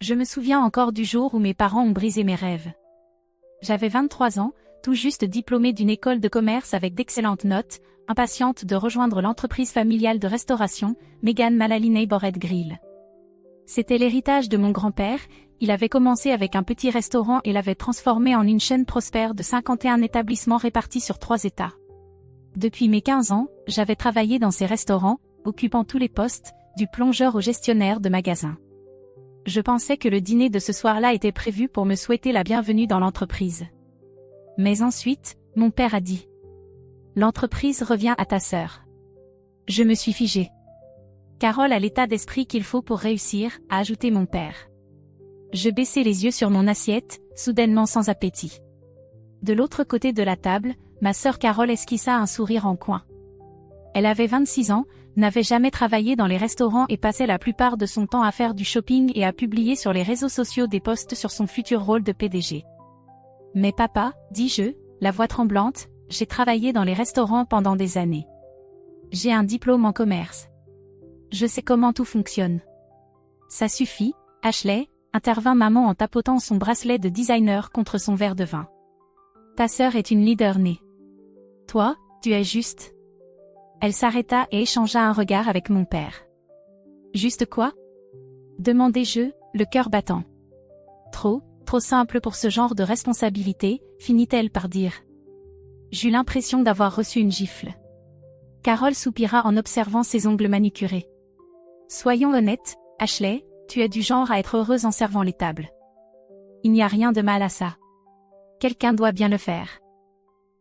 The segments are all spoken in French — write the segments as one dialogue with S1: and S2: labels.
S1: Je me souviens encore du jour où mes parents ont brisé mes rêves. J'avais 23 ans, tout juste diplômée d'une école de commerce avec d'excellentes notes, impatiente de rejoindre l'entreprise familiale de restauration, Megan Mullally Neighborhood Grill. C'était l'héritage de mon grand-père, il avait commencé avec un petit restaurant et l'avait transformé en une chaîne prospère de 51 établissements répartis sur 3 États. Depuis mes 15 ans, j'avais travaillé dans ces restaurants, occupant tous les postes, du plongeur au gestionnaire de magasin. Je pensais que le dîner de ce soir-là était prévu pour me souhaiter la bienvenue dans l'entreprise. Mais ensuite, mon père a dit: l'entreprise revient à ta sœur. Je me suis figée. Carole a l'état d'esprit qu'il faut pour réussir, a ajouté mon père. Je baissai les yeux sur mon assiette, soudainement sans appétit. De l'autre côté de la table, ma sœur Carole esquissa un sourire en coin. Elle avait 26 ans, n'avait jamais travaillé dans les restaurants et passait la plupart de son temps à faire du shopping et à publier sur les réseaux sociaux des posts sur son futur rôle de PDG. Mais papa, dis-je, la voix tremblante, j'ai travaillé dans les restaurants pendant des années. J'ai un diplôme en commerce. Je sais comment tout fonctionne. Ça suffit, Ashley, intervint maman en tapotant son bracelet de designer contre son verre de vin. Ta sœur est une leader née. Toi, tu es juste. Elle s'arrêta et échangea un regard avec mon père. Juste quoi? Demandai-je, le cœur battant. Trop simple pour ce genre de responsabilité, finit-elle par dire. J'eus l'impression d'avoir reçu une gifle. Carole soupira en observant ses ongles manucurés. Soyons honnêtes, Ashley, tu es du genre à être heureuse en servant les tables. Il n'y a rien de mal à ça. Quelqu'un doit bien le faire.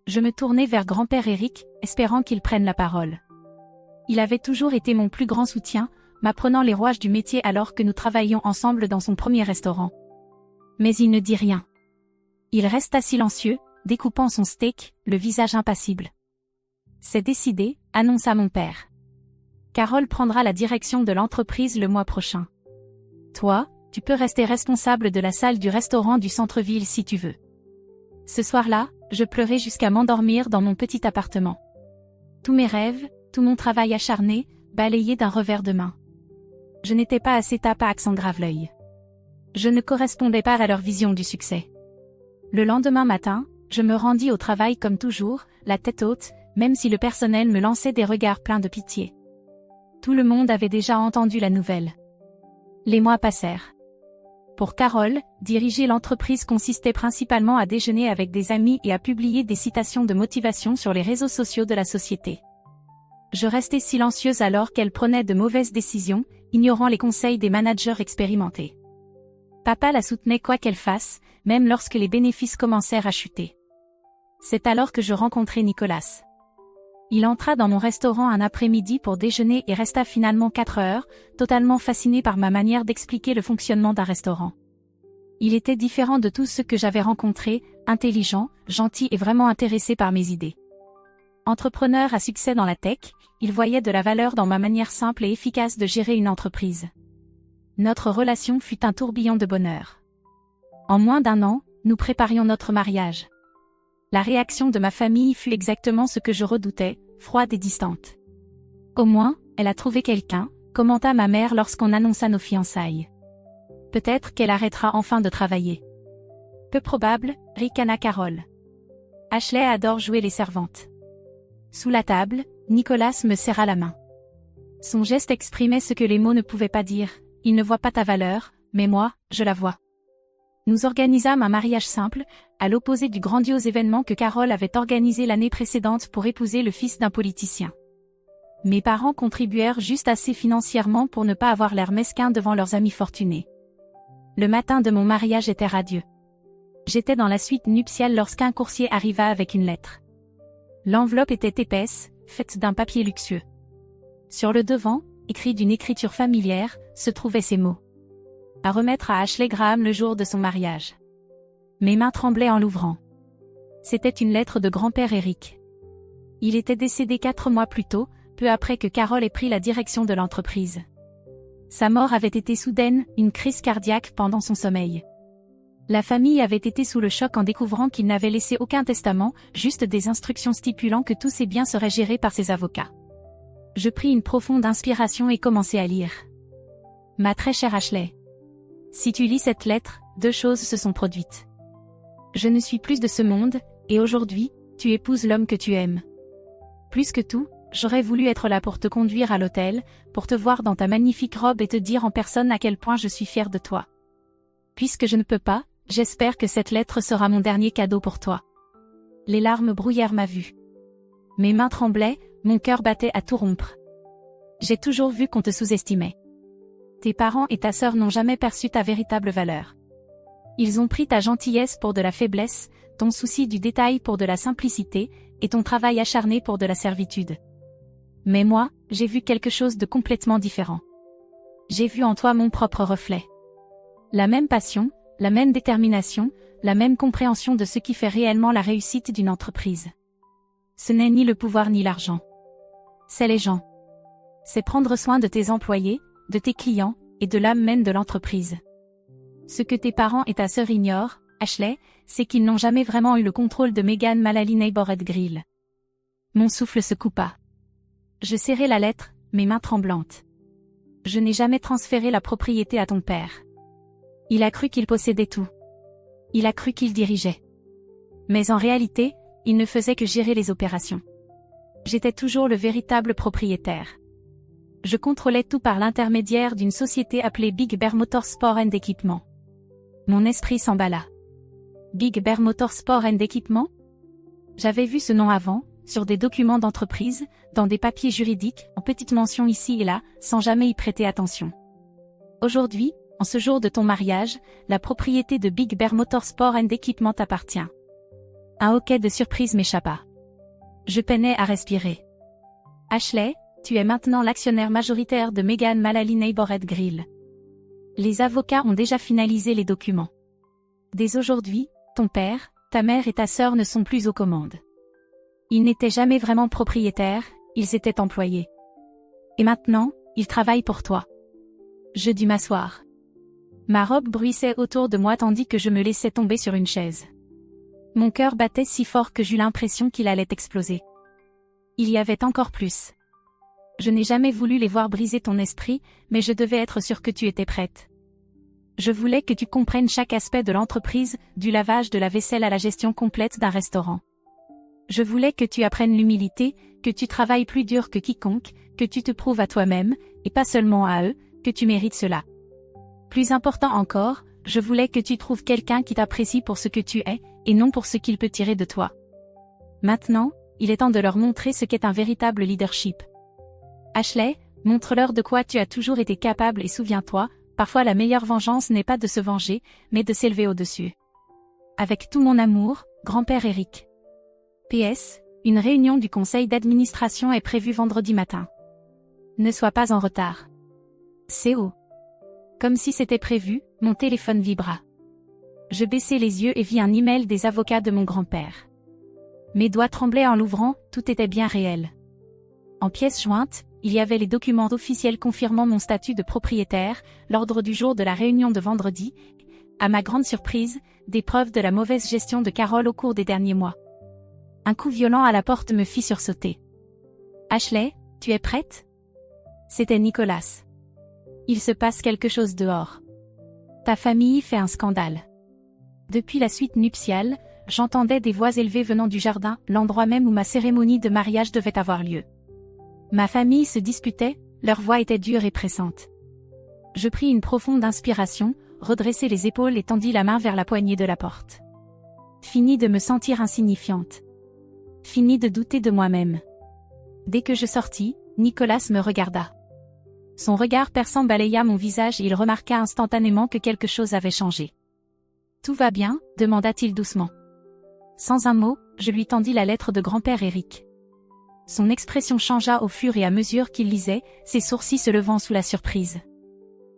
S1: Je me tournai vers grand-père Eric, espérant qu'il prenne la parole. Il avait toujours été mon plus grand soutien, m'apprenant les rouages du métier alors que nous travaillions ensemble dans son premier restaurant. Mais il ne dit rien. Il resta silencieux, découpant son steak, le visage impassible. C'est décidé, annonça mon père. Carole prendra la direction de l'entreprise le mois prochain. Toi, tu peux rester responsable de la salle du restaurant du centre-ville si tu veux. Ce soir-là, je pleurais jusqu'à m'endormir dans mon petit appartement. Tous mes rêves, tout mon travail acharné, balayés d'un revers de main. Je n'étais pas assez tape à accent grave l'œil. Je ne correspondais pas à leur vision du succès. Le lendemain matin, je me rendis au travail comme toujours, la tête haute, même si le personnel me lançait des regards pleins de pitié. Tout le monde avait déjà entendu la nouvelle. Les mois passèrent. Pour Carole, diriger l'entreprise consistait principalement à déjeuner avec des amis et à publier des citations de motivation sur les réseaux sociaux de la société. Je restais silencieuse alors qu'elle prenait de mauvaises décisions, ignorant les conseils des managers expérimentés. Papa la soutenait quoi qu'elle fasse, même lorsque les bénéfices commencèrent à chuter. C'est alors que je rencontrai Nicolas. Il entra dans mon restaurant un après-midi pour déjeuner et resta finalement 4 heures, totalement fasciné par ma manière d'expliquer le fonctionnement d'un restaurant. Il était différent de tous ceux que j'avais rencontrés, intelligent, gentil et vraiment intéressé par mes idées. Entrepreneur à succès dans la tech, il voyait de la valeur dans ma manière simple et efficace de gérer une entreprise. Notre relation fut un tourbillon de bonheur. En moins d'1 an, nous préparions notre mariage. La réaction de ma famille fut exactement ce que je redoutais, froide et distante. Au moins, elle a trouvé quelqu'un, commenta ma mère lorsqu'on annonça nos fiançailles. Peut-être qu'elle arrêtera enfin de travailler. Peu probable, ricana Carole. Ashley adore jouer les servantes. Sous la table, Nicolas me serra la main. Son geste exprimait ce que les mots ne pouvaient pas dire, il ne voit pas ta valeur, mais moi, je la vois. Nous organisâmes un mariage simple, à l'opposé du grandiose événement que Carole avait organisé l'année précédente pour épouser le fils d'un politicien. Mes parents contribuèrent juste assez financièrement pour ne pas avoir l'air mesquin devant leurs amis fortunés. Le matin de mon mariage était radieux. J'étais dans la suite nuptiale lorsqu'un coursier arriva avec une lettre. L'enveloppe était épaisse, faite d'un papier luxueux. Sur le devant, écrit d'une écriture familière, se trouvaient ces mots. À remettre à Ashley Graham le jour de son mariage. Mes mains tremblaient en l'ouvrant. C'était une lettre de grand-père Eric. Il était décédé 4 mois plus tôt, peu après que Carole ait pris la direction de l'entreprise. Sa mort avait été soudaine, une crise cardiaque pendant son sommeil. La famille avait été sous le choc en découvrant qu'il n'avait laissé aucun testament, juste des instructions stipulant que tous ses biens seraient gérés par ses avocats. Je pris une profonde inspiration et commençai à lire. Ma très chère Ashley. Si tu lis cette lettre, deux choses se sont produites. Je ne suis plus de ce monde, et aujourd'hui, tu épouses l'homme que tu aimes. Plus que tout, j'aurais voulu être là pour te conduire à l'hôtel, pour te voir dans ta magnifique robe et te dire en personne à quel point je suis fière de toi. Puisque je ne peux pas, j'espère que cette lettre sera mon dernier cadeau pour toi. Les larmes brouillèrent ma vue. Mes mains tremblaient, mon cœur battait à tout rompre. J'ai toujours vu qu'on te sous-estimait. Tes parents et ta sœur n'ont jamais perçu ta véritable valeur. Ils ont pris ta gentillesse pour de la faiblesse, ton souci du détail pour de la simplicité, et ton travail acharné pour de la servitude. Mais moi, j'ai vu quelque chose de complètement différent. J'ai vu en toi mon propre reflet. La même passion, la même détermination, la même compréhension de ce qui fait réellement la réussite d'une entreprise. Ce n'est ni le pouvoir ni l'argent. C'est les gens. C'est prendre soin de tes employés, de tes clients, et de l'âme même de l'entreprise. Ce que tes parents et ta sœur ignorent, Ashley, c'est qu'ils n'ont jamais vraiment eu le contrôle de Megan Mullally Neighborhood Grill. Mon souffle se coupa. Je serrai la lettre, mes mains tremblantes. Je n'ai jamais transféré la propriété à ton père. Il a cru qu'il possédait tout. Il a cru qu'il dirigeait. Mais en réalité, il ne faisait que gérer les opérations. J'étais toujours le véritable propriétaire. Je contrôlais tout par l'intermédiaire d'une société appelée Big Bear Motorsport and Equipment. Mon esprit s'emballa. Big Bear Motorsport and Equipment? J'avais vu ce nom avant, sur des documents d'entreprise, dans des papiers juridiques, en petites mentions ici et là, sans jamais y prêter attention. Aujourd'hui, en ce jour de ton mariage, la propriété de Big Bear Motorsport and Equipment t'appartient. Un hoquet de surprise m'échappa. Je peinais à respirer. Ashley, tu es maintenant l'actionnaire majoritaire de Megan Mullally Neighborhood Grill. Les avocats ont déjà finalisé les documents. Dès aujourd'hui, ton père, ta mère et ta sœur ne sont plus aux commandes. Ils n'étaient jamais vraiment propriétaires, ils étaient employés. Et maintenant, ils travaillent pour toi. Je dus m'asseoir. Ma robe bruissait autour de moi tandis que je me laissais tomber sur une chaise. Mon cœur battait si fort que j'eus l'impression qu'il allait exploser. Il y avait encore plus. Je n'ai jamais voulu les voir briser ton esprit, mais je devais être sûre que tu étais prête. Je voulais que tu comprennes chaque aspect de l'entreprise, du lavage de la vaisselle à la gestion complète d'un restaurant. Je voulais que tu apprennes l'humilité, que tu travailles plus dur que quiconque, que tu te prouves à toi-même, et pas seulement à eux, que tu mérites cela. Plus important encore, je voulais que tu trouves quelqu'un qui t'apprécie pour ce que tu es, et non pour ce qu'il peut tirer de toi. Maintenant, il est temps de leur montrer ce qu'est un véritable leadership. Ashley, montre-leur de quoi tu as toujours été capable et souviens-toi, parfois la meilleure vengeance n'est pas de se venger, mais de s'élever au-dessus. Avec tout mon amour, grand-père Eric. PS, une réunion du conseil d'administration est prévue vendredi matin. Ne sois pas en retard. CO. Comme si c'était prévu, mon téléphone vibra. Je baissai les yeux et vis un email des avocats de mon grand-père. Mes doigts tremblaient en l'ouvrant, tout était bien réel. En pièces jointes, il y avait les documents officiels confirmant mon statut de propriétaire, l'ordre du jour de la réunion de vendredi, à ma grande surprise, des preuves de la mauvaise gestion de Carole au cours des derniers mois. Un coup violent à la porte me fit sursauter. Ashley, tu es prête? C'était Nicolas. Il se passe quelque chose dehors. Ta famille fait un scandale. Depuis la suite nuptiale, j'entendais des voix élevées venant du jardin, l'endroit même où ma cérémonie de mariage devait avoir lieu. Ma famille se disputait, leur voix était dure et pressante. Je pris une profonde inspiration, redressai les épaules et tendis la main vers la poignée de la porte. Fini de me sentir insignifiante. Fini de douter de moi-même. Dès que je sortis, Nicolas me regarda. Son regard perçant balaya mon visage et il remarqua instantanément que quelque chose avait changé. « Tout va bien ?» demanda-t-il doucement. Sans un mot, je lui tendis la lettre de grand-père Eric. Son expression changea au fur et à mesure qu'il lisait, ses sourcils se levant sous la surprise.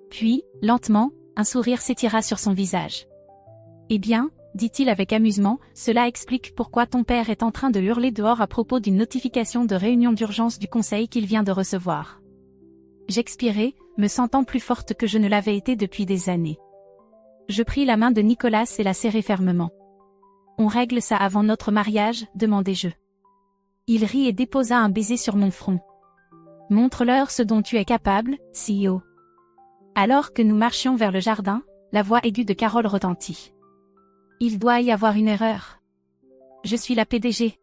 S1: Puis, lentement, un sourire s'étira sur son visage. « Eh bien, dit-il avec amusement, cela explique pourquoi ton père est en train de hurler dehors à propos d'une notification de réunion d'urgence du conseil qu'il vient de recevoir. » J'expirai, me sentant plus forte que je ne l'avais été depuis des années. Je pris la main de Nicolas et la serrai fermement. « On règle ça avant notre mariage ?» demandai-je. Il rit et déposa un baiser sur mon front. « Montre-leur ce dont tu es capable, CEO. » Alors que nous marchions vers le jardin, la voix aiguë de Carole retentit. Il doit y avoir une erreur. Je suis la PDG.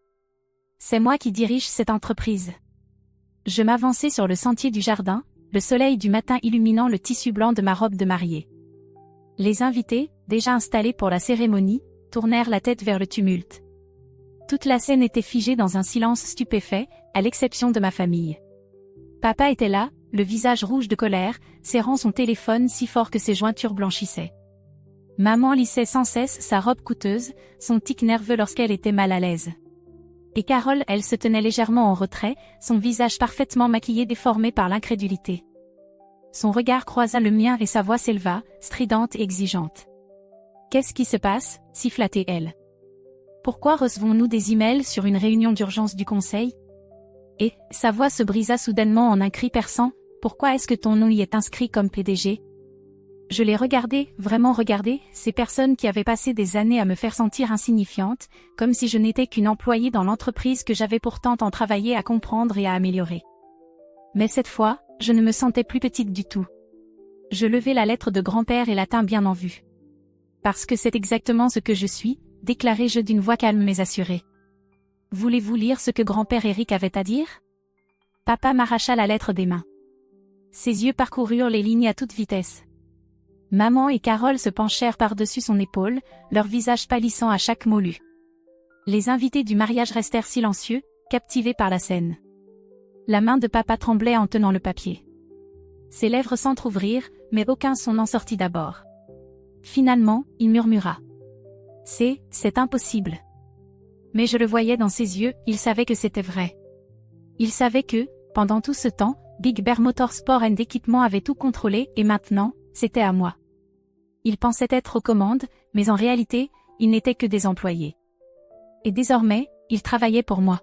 S1: C'est moi qui dirige cette entreprise. Je m'avançais sur le sentier du jardin, le soleil du matin illuminant le tissu blanc de ma robe de mariée. Les invités, déjà installés pour la cérémonie, tournèrent la tête vers le tumulte. Toute la scène était figée dans un silence stupéfait, à l'exception de ma famille. Papa était là, le visage rouge de colère, serrant son téléphone si fort que ses jointures blanchissaient. Maman lissait sans cesse sa robe coûteuse, son tic nerveux lorsqu'elle était mal à l'aise. Et Carole, elle se tenait légèrement en retrait, son visage parfaitement maquillé déformé par l'incrédulité. Son regard croisa le mien et sa voix s'éleva, stridente et exigeante. « Qu'est-ce qui se passe » siffla-t-elle. « Pourquoi recevons-nous des emails sur une réunion d'urgence du conseil ?» Et, sa voix se brisa soudainement en un cri perçant, « Pourquoi est-ce que ton nom y est inscrit comme PDG ?» Je les regardais, vraiment regardé, ces personnes qui avaient passé des années à me faire sentir insignifiante, comme si je n'étais qu'une employée dans l'entreprise que j'avais pourtant tant travaillé à comprendre et à améliorer. Mais cette fois, je ne me sentais plus petite du tout. Je levai la lettre de grand-père et la tins bien en vue. Parce que c'est exactement ce que je suis, déclarai-je d'une voix calme mais assurée. Voulez-vous lire ce que grand-père Eric avait à dire ? Papa m'arracha la lettre des mains. Ses yeux parcoururent les lignes à toute vitesse. Maman et Carole se penchèrent par-dessus son épaule, leur visage pâlissant à chaque mot lu. Les invités du mariage restèrent silencieux, captivés par la scène. La main de papa tremblait en tenant le papier. Ses lèvres s'entr'ouvrirent, mais aucun son n'en sortit d'abord. Finalement, il murmura. « C'est impossible. » Mais je le voyais dans ses yeux, il savait que c'était vrai. Il savait que, pendant tout ce temps, Big Bear Motorsport & Équipement avait tout contrôlé et maintenant, c'était à moi. Il pensait être aux commandes, mais en réalité, ils n'étaient que des employés. Et désormais, ils travaillaient pour moi.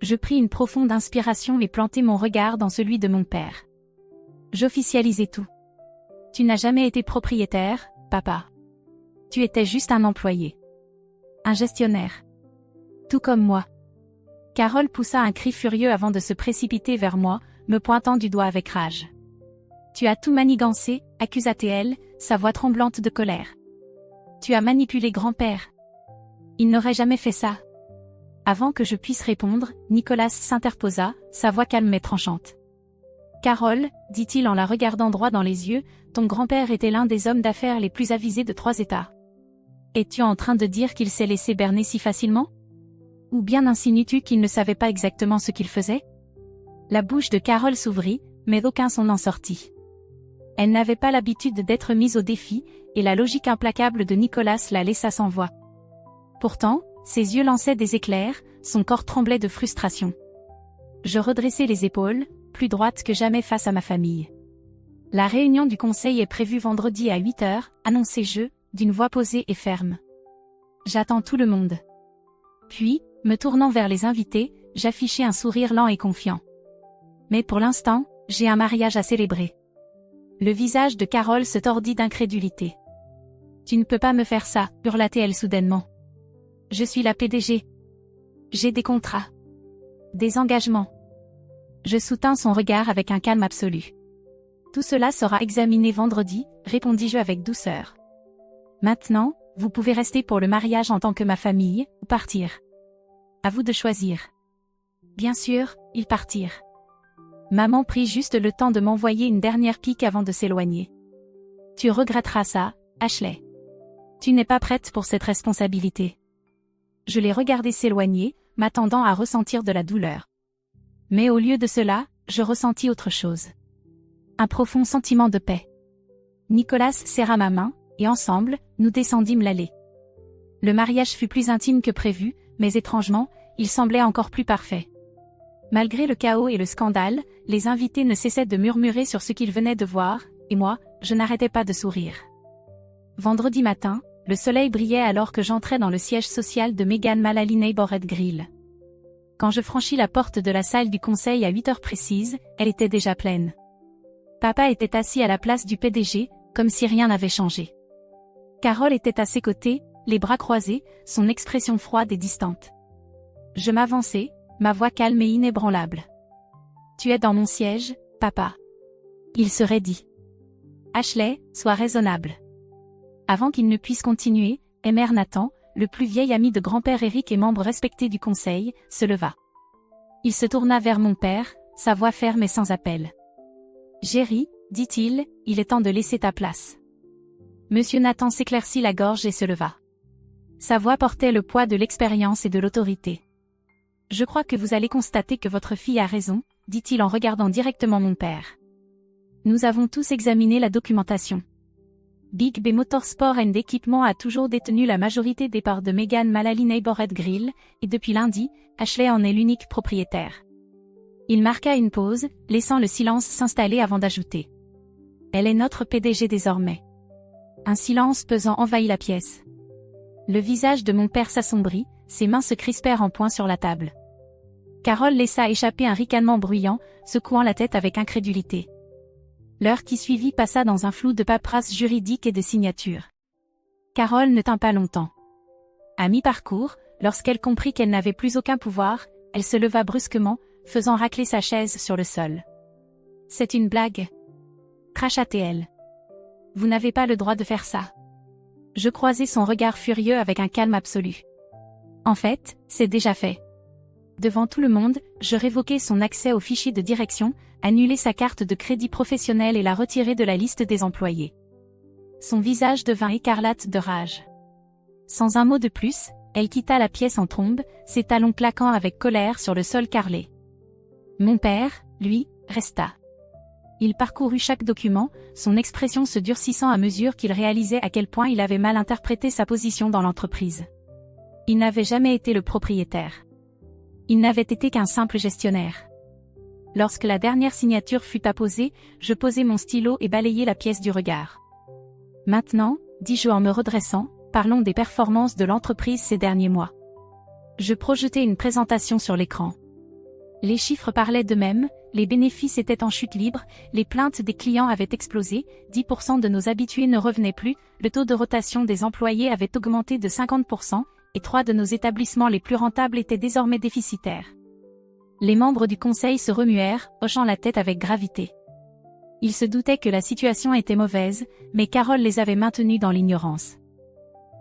S1: Je pris une profonde inspiration et plantai mon regard dans celui de mon père. J'officialisais tout. Tu n'as jamais été propriétaire, papa. Tu étais juste un employé. Un gestionnaire. Tout comme moi. Carole poussa un cri furieux avant de se précipiter vers moi, me pointant du doigt avec rage. Tu as tout manigancé, accusa-t-elle, sa voix tremblante de colère. Tu as manipulé grand-père. Il n'aurait jamais fait ça. Avant que je puisse répondre, Nicolas s'interposa, sa voix calme mais tranchante. Carole, dit-il en la regardant droit dans les yeux, ton grand-père était l'un des hommes d'affaires les plus avisés de 3 États. Es-tu en train de dire qu'il s'est laissé berner si facilement ? Ou bien insinues-tu qu'il ne savait pas exactement ce qu'il faisait ? La bouche de Carole s'ouvrit, mais aucun son n'en sortit. Elle n'avait pas l'habitude d'être mise au défi, et la logique implacable de Nicolas la laissa sans voix. Pourtant, ses yeux lançaient des éclairs, son corps tremblait de frustration. Je redressai les épaules, plus droite que jamais face à ma famille. La réunion du conseil est prévue vendredi à 8h, annonçai-je, d'une voix posée et ferme. J'attends tout le monde. Puis, me tournant vers les invités, j'affichai un sourire lent et confiant. Mais pour l'instant, j'ai un mariage à célébrer. Le visage de Carole se tordit d'incrédulité. Tu ne peux pas me faire ça, hurla-t-elle soudainement. Je suis la PDG. J'ai des contrats. Des engagements. Je soutins son regard avec un calme absolu. Tout cela sera examiné vendredi, répondis-je avec douceur. Maintenant, vous pouvez rester pour le mariage en tant que ma famille, ou partir. À vous de choisir. Bien sûr, ils partirent. Maman prit juste le temps de m'envoyer une dernière pique avant de s'éloigner. Tu regretteras ça, Ashley. Tu n'es pas prête pour cette responsabilité. Je les regardais s'éloigner, m'attendant à ressentir de la douleur. Mais au lieu de cela, je ressentis autre chose. Un profond sentiment de paix. Nicolas serra ma main, et ensemble, nous descendîmes l'allée. Le mariage fut plus intime que prévu, mais étrangement, il semblait encore plus parfait. Malgré le chaos et le scandale, les invités ne cessaient de murmurer sur ce qu'ils venaient de voir, et moi, je n'arrêtais pas de sourire. Vendredi matin, le soleil brillait alors que j'entrais dans le siège social de Meghan Mullally Neighborhood Grill. Quand je franchis la porte de la salle du conseil à 8h précises, elle était déjà pleine. Papa était assis à la place du PDG, comme si rien n'avait changé. Carole était à ses côtés, les bras croisés, son expression froide et distante. Je m'avançai, ma voix calme et inébranlable. « Tu es dans mon siège, papa. » Il se raidit. « Ashley, sois raisonnable. Avant qu'il ne puisse continuer, Mr. Nathan, le plus vieil ami de grand-père Eric et membre respecté du conseil, se leva. Il se tourna vers mon père, sa voix ferme et sans appel. « Jerry, dit-il, il est temps de laisser ta place. » Monsieur Nathan s'éclaircit la gorge et se leva. Sa voix portait le poids de l'expérience et de l'autorité. « Je crois que vous allez constater que votre fille a raison, dit-il en regardant directement mon père. Nous avons tous examiné la documentation. Big B Motorsport & Equipment a toujours détenu la majorité des parts de Megan Mullally Neighborhood Grill, et depuis lundi, Ashley en est l'unique propriétaire. Il marqua une pause, laissant le silence s'installer avant d'ajouter. Elle est notre PDG désormais. Un silence pesant envahit la pièce. Le visage de mon père s'assombrit, ses mains se crispèrent en poing sur la table. Carole laissa échapper un ricanement bruyant, secouant la tête avec incrédulité. L'heure qui suivit passa dans un flou de paperasse juridique et de signatures. Carole ne tint pas longtemps. À mi-parcours, lorsqu'elle comprit qu'elle n'avait plus aucun pouvoir, elle se leva brusquement, faisant racler sa chaise sur le sol. « C'est une blague » cracha-t-elle. « Vous n'avez pas le droit de faire ça. » Je croisai son regard furieux avec un calme absolu. « En fait, c'est déjà fait. » Devant tout le monde, je révoquai son accès aux fichiers de direction, annulai sa carte de crédit professionnel et la retirai de la liste des employés. Son visage devint écarlate de rage. Sans un mot de plus, elle quitta la pièce en trombe, ses talons claquant avec colère sur le sol carrelé. Mon père, lui, resta. Il parcourut chaque document, son expression se durcissant à mesure qu'il réalisait à quel point il avait mal interprété sa position dans l'entreprise. Il n'avait jamais été le propriétaire. Il n'avait été qu'un simple gestionnaire. Lorsque la dernière signature fut apposée, je posai mon stylo et balayai la pièce du regard. Maintenant, dis-je en me redressant, parlons des performances de l'entreprise ces derniers mois. Je projetai une présentation sur l'écran. Les chiffres parlaient d'eux-mêmes, les bénéfices étaient en chute libre, les plaintes des clients avaient explosé, 10% de nos habitués ne revenaient plus, le taux de rotation des employés avait augmenté de 50%, et 3 de nos établissements les plus rentables étaient désormais déficitaires. Les membres du conseil se remuèrent, hochant la tête avec gravité. Ils se doutaient que la situation était mauvaise, mais Carole les avait maintenus dans l'ignorance.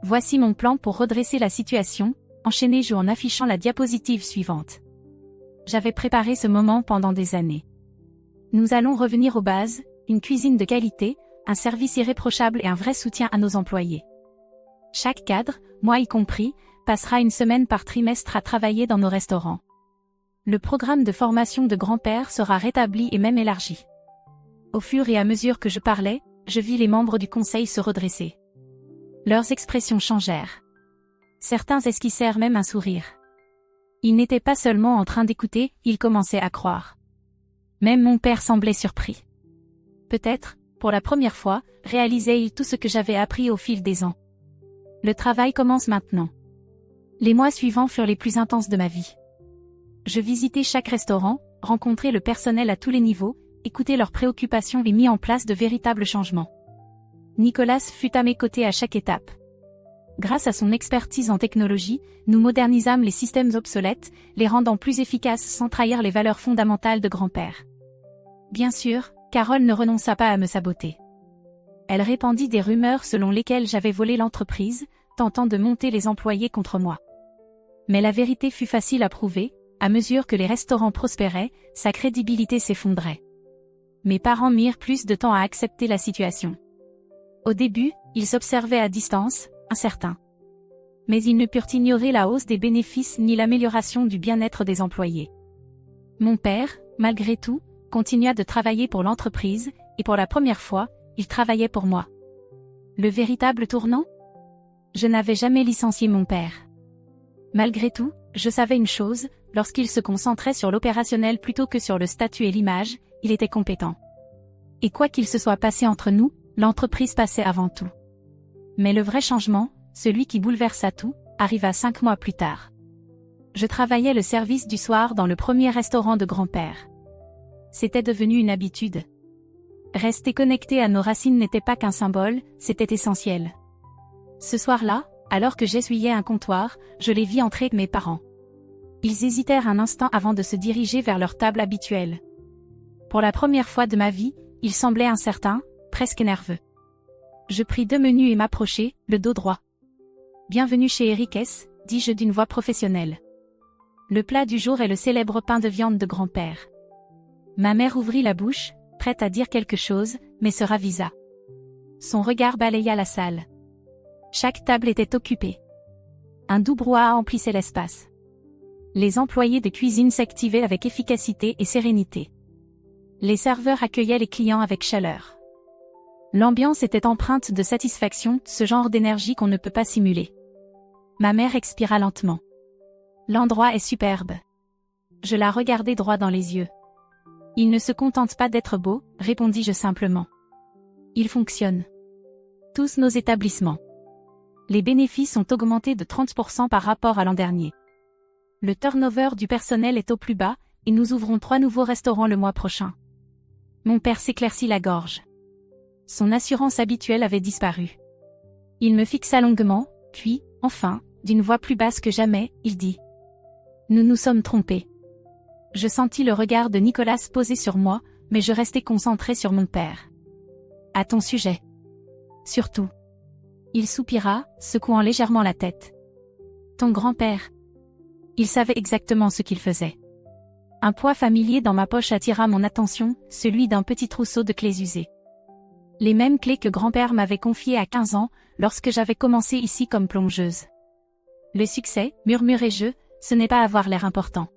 S1: Voici mon plan pour redresser la situation, enchaînai-je en affichant la diapositive suivante. J'avais préparé ce moment pendant des années. Nous allons revenir aux bases, une cuisine de qualité, un service irréprochable et un vrai soutien à nos employés. Chaque cadre, moi y compris, passera une semaine par trimestre à travailler dans nos restaurants. Le programme de formation de grand-père sera rétabli et même élargi. Au fur et à mesure que je parlais, je vis les membres du conseil se redresser. Leurs expressions changèrent. Certains esquissèrent même un sourire. Ils n'étaient pas seulement en train d'écouter, ils commençaient à croire. Même mon père semblait surpris. Peut-être, pour la première fois, réalisait-il tout ce que j'avais appris au fil des ans. Le travail commence maintenant. Les mois suivants furent les plus intenses de ma vie. Je visitais chaque restaurant, rencontrais le personnel à tous les niveaux, écoutais leurs préoccupations et mis en place de véritables changements. Nicolas fut à mes côtés à chaque étape. Grâce à son expertise en technologie, nous modernisâmes les systèmes obsolètes, les rendant plus efficaces sans trahir les valeurs fondamentales de grand-père. Bien sûr, Carole ne renonça pas à me saboter. Elle répandit des rumeurs selon lesquelles j'avais volé l'entreprise, tentant de monter les employés contre moi. Mais la vérité fut facile à prouver, à mesure que les restaurants prospéraient, sa crédibilité s'effondrait. Mes parents mirent plus de temps à accepter la situation. Au début, ils s'observaient à distance, incertains. Mais ils ne purent ignorer la hausse des bénéfices ni l'amélioration du bien-être des employés. Mon père, malgré tout, continua de travailler pour l'entreprise, et pour la première fois, il travaillait pour moi. Le véritable tournant ? Je n'avais jamais licencié mon père. Malgré tout, je savais une chose, lorsqu'il se concentrait sur l'opérationnel plutôt que sur le statut et l'image, il était compétent. Et quoi qu'il se soit passé entre nous, l'entreprise passait avant tout. Mais le vrai changement, celui qui bouleversa tout, arriva 5 mois plus tard. Je travaillais le service du soir dans le premier restaurant de grand-père. C'était devenu une habitude. Rester connecté à nos racines n'était pas qu'un symbole, c'était essentiel. Ce soir-là, alors que j'essuyais un comptoir, je les vis entrer mes parents. Ils hésitèrent un instant avant de se diriger vers leur table habituelle. Pour la première fois de ma vie, ils semblaient incertains, presque nerveux. Je pris 2 menus et m'approchai, le dos droit. Bienvenue chez Enriquez, dis-je d'une voix professionnelle. Le plat du jour est le célèbre pain de viande de grand-père. Ma mère ouvrit la bouche, prête à dire quelque chose, mais se ravisa. Son regard balaya la salle. Chaque table était occupée. Un doux brouhaha emplissait l'espace. Les employés de cuisine s'activaient avec efficacité et sérénité. Les serveurs accueillaient les clients avec chaleur. L'ambiance était empreinte de satisfaction, ce genre d'énergie qu'on ne peut pas simuler. Ma mère expira lentement. L'endroit est superbe. Je la regardai droit dans les yeux. Il ne se contente pas d'être beau, répondis-je simplement. Il fonctionne. Tous nos établissements. Les bénéfices ont augmenté de 30% par rapport à l'an dernier. Le turnover du personnel est au plus bas, et nous ouvrons 3 nouveaux restaurants le mois prochain. Mon père s'éclaircit la gorge. Son assurance habituelle avait disparu. Il me fixa longuement, puis, enfin, d'une voix plus basse que jamais, il dit. Nous nous sommes trompés. Je sentis le regard de Nicolas posé sur moi, mais je restai concentré sur mon père. À ton sujet. Surtout. Il soupira, secouant légèrement la tête. Ton grand-père. Il savait exactement ce qu'il faisait. Un poids familier dans ma poche attira mon attention, celui d'un petit trousseau de clés usées. Les mêmes clés que grand-père m'avait confiées à 15 ans, lorsque j'avais commencé ici comme plongeuse. Le succès, murmurai-je, ce n'est pas avoir l'air important.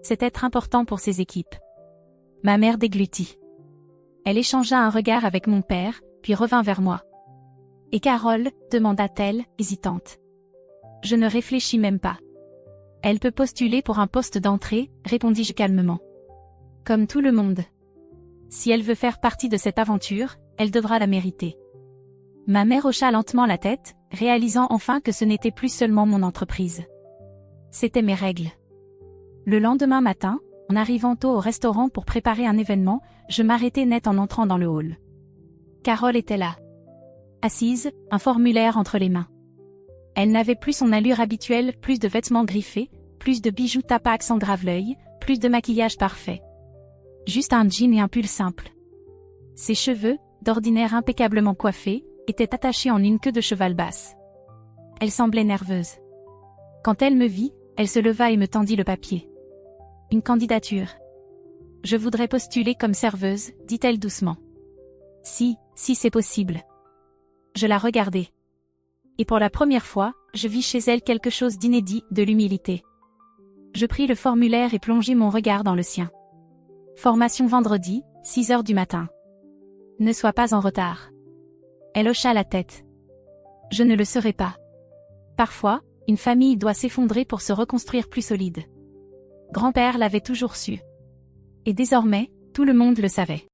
S1: C'est être important pour ses équipes. Ma mère déglutit. Elle échangea un regard avec mon père, puis revint vers moi. Et Carole, demanda-t-elle, hésitante. Je ne réfléchis même pas. Elle peut postuler pour un poste d'entrée, répondis-je calmement. Comme tout le monde. Si elle veut faire partie de cette aventure, elle devra la mériter. Ma mère hocha lentement la tête, réalisant enfin que ce n'était plus seulement mon entreprise. C'étaient mes règles. Le lendemain matin, en arrivant tôt au restaurant pour préparer un événement, je m'arrêtai net en entrant dans le hall. Carole était là. Assise, un formulaire entre les mains. Elle n'avait plus son allure habituelle, plus de vêtements griffés, plus de bijoux tapax en grave-l'œil, plus de maquillage parfait. Juste un jean et un pull simple. Ses cheveux, d'ordinaire impeccablement coiffés, étaient attachés en une queue de cheval basse. Elle semblait nerveuse. Quand elle me vit, elle se leva et me tendit le papier. Une candidature. Je voudrais postuler comme serveuse, dit-elle doucement. Si c'est possible. Je la regardai. Et pour la première fois, je vis chez elle quelque chose d'inédit, de l'humilité. Je pris le formulaire et plongeai mon regard dans le sien. Formation vendredi, 6 heures du matin. Ne sois pas en retard. Elle hocha la tête. Je ne le serai pas. Parfois, une famille doit s'effondrer pour se reconstruire plus solide. Grand-père l'avait toujours su. Et désormais, tout le monde le savait.